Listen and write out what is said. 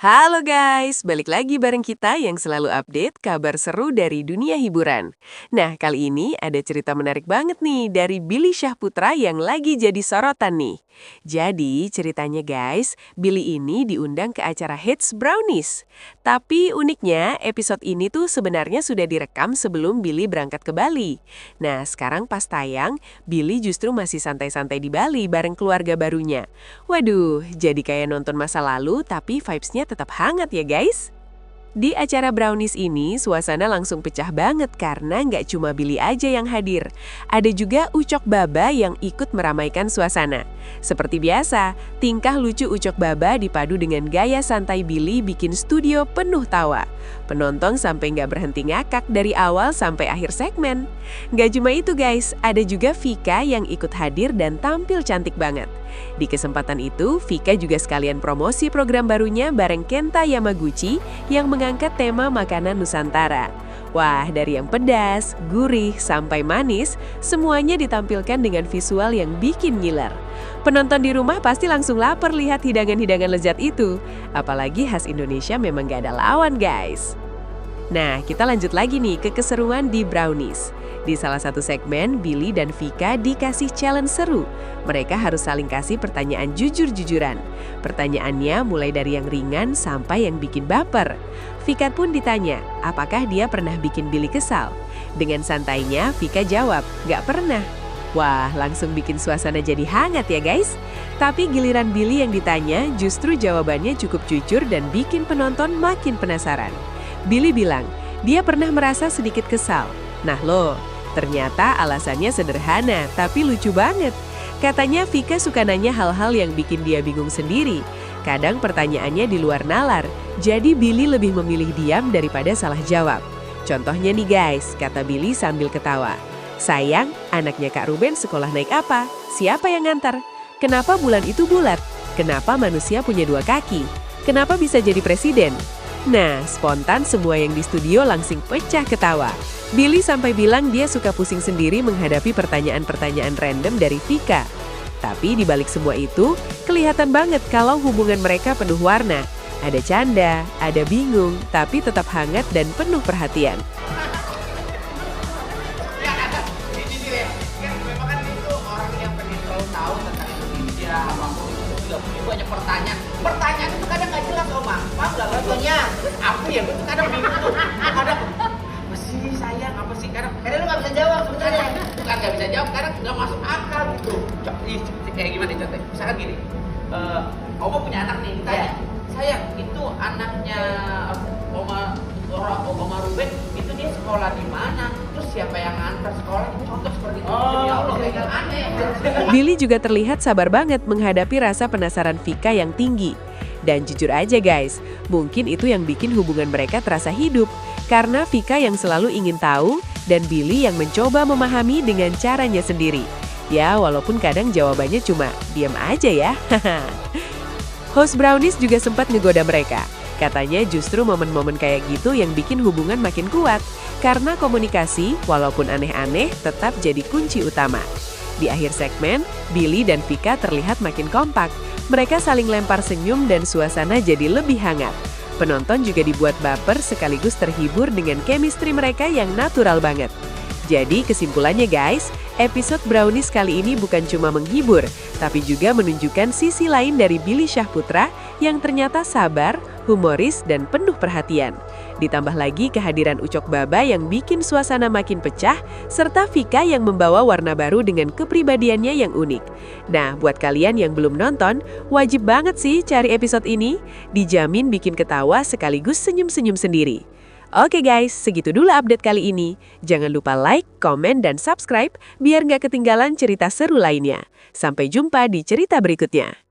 Halo guys, balik lagi bareng kita yang selalu update kabar seru dari dunia hiburan. Nah, kali ini ada cerita menarik banget nih dari Billy Syahputra yang lagi jadi sorotan nih. Jadi, ceritanya guys, Billy ini diundang ke acara Hits Brownies. Tapi uniknya, episode ini tuh sebenarnya sudah direkam sebelum Billy berangkat ke Bali. Nah, sekarang pas tayang, Billy justru masih santai-santai di Bali bareng keluarga barunya. Waduh, jadi kayak nonton masa lalu tapi vibes-nya tetap hangat ya guys. Di acara Brownies ini, suasana langsung pecah banget karena nggak cuma Billy aja yang hadir. Ada juga Ucok Baba yang ikut meramaikan suasana. Seperti biasa, tingkah lucu Ucok Baba dipadu dengan gaya santai Billy bikin studio penuh tawa. Penonton sampai nggak berhenti ngakak dari awal sampai akhir segmen. Nggak cuma itu guys, ada juga Vika yang ikut hadir dan tampil cantik banget. Di kesempatan itu, Vika juga sekalian promosi program barunya bareng Kenta Yamaguchi yang mengangkat tema makanan Nusantara. Wah, dari yang pedas, gurih, sampai manis, semuanya ditampilkan dengan visual yang bikin ngiler. Penonton di rumah pasti langsung lapar lihat hidangan-hidangan lezat itu. Apalagi khas Indonesia memang gak ada lawan guys. Nah, kita lanjut lagi nih ke keseruan di Brownies. Di salah satu segmen, Billy dan Vika dikasih challenge seru. Mereka harus saling kasih pertanyaan jujur-jujuran. Pertanyaannya mulai dari yang ringan sampai yang bikin baper. Vika pun ditanya, apakah dia pernah bikin Billy kesal? Dengan santainya, Vika jawab, nggak pernah. Wah, langsung bikin suasana jadi hangat ya guys. Tapi giliran Billy yang ditanya, justru jawabannya cukup jujur dan bikin penonton makin penasaran. Billy bilang, dia pernah merasa sedikit kesal. Nah loh, ternyata alasannya sederhana, tapi lucu banget. Katanya Vika suka nanya hal-hal yang bikin dia bingung sendiri. Kadang pertanyaannya di luar nalar, jadi Billy lebih memilih diam daripada salah jawab. Contohnya nih guys, kata Billy sambil ketawa. Sayang, anaknya Kak Ruben sekolah naik apa? Siapa yang ngantar? Kenapa bulan itu bulat? Kenapa manusia punya 2 kaki? Kenapa bisa jadi presiden? Nah, spontan semua yang di studio langsung pecah ketawa. Billy sampai bilang dia suka pusing sendiri menghadapi pertanyaan-pertanyaan random dari Vika. Tapi di balik semua itu, kelihatan banget kalau hubungan mereka penuh warna. Ada canda, ada bingung, tapi tetap hangat dan penuh perhatian. Memang kan itu orang yang pengen selalu tahu tentang Indonesia, apapun itu juga punya banyak pertanyaan. Pertanyaan itu kadang nggak jelas, Oma. Paham nggak contohnya? Apa ya? Gue tuh kadang bingung tuh. Kadang apa sih sayang? Apa sih? Kadang lu nggak bisa jawab sebetulnya. Bukan nggak bisa jawab, kadang nggak masuk akal gitu. Kayak gimana contohnya? Misalkan gini, Oma punya anak nih, ditanya, sayang itu anaknya Oma Ruben itu dia sekolah di mana? Terus siapa yang antar sekolah? Itu contoh seperti itu. Ya Allah, kayak aneh. Billy juga terlihat sabar banget menghadapi rasa penasaran Vika yang tinggi. Dan jujur aja guys, mungkin itu yang bikin hubungan mereka terasa hidup. Karena Vika yang selalu ingin tahu, dan Billy yang mencoba memahami dengan caranya sendiri. Ya, walaupun kadang jawabannya cuma, diam aja ya. Host Brownies juga sempat ngegoda mereka. Katanya justru momen-momen kayak gitu yang bikin hubungan makin kuat. Karena komunikasi, walaupun aneh-aneh, tetap jadi kunci utama. Di akhir segmen, Billy dan Vika terlihat makin kompak. Mereka saling lempar senyum dan suasana jadi lebih hangat. Penonton juga dibuat baper sekaligus terhibur dengan chemistry mereka yang natural banget. Jadi kesimpulannya guys, episode Brownies kali ini bukan cuma menghibur, tapi juga menunjukkan sisi lain dari Billy Syahputra yang ternyata sabar, humoris, dan penuh perhatian. Ditambah lagi kehadiran Ucok Baba yang bikin suasana makin pecah, serta Vika yang membawa warna baru dengan kepribadiannya yang unik. Nah, buat kalian yang belum nonton, wajib banget sih cari episode ini. Dijamin bikin ketawa sekaligus senyum-senyum sendiri. Oke guys, segitu dulu update kali ini. Jangan lupa like, komen, dan subscribe biar nggak ketinggalan cerita seru lainnya. Sampai jumpa di cerita berikutnya.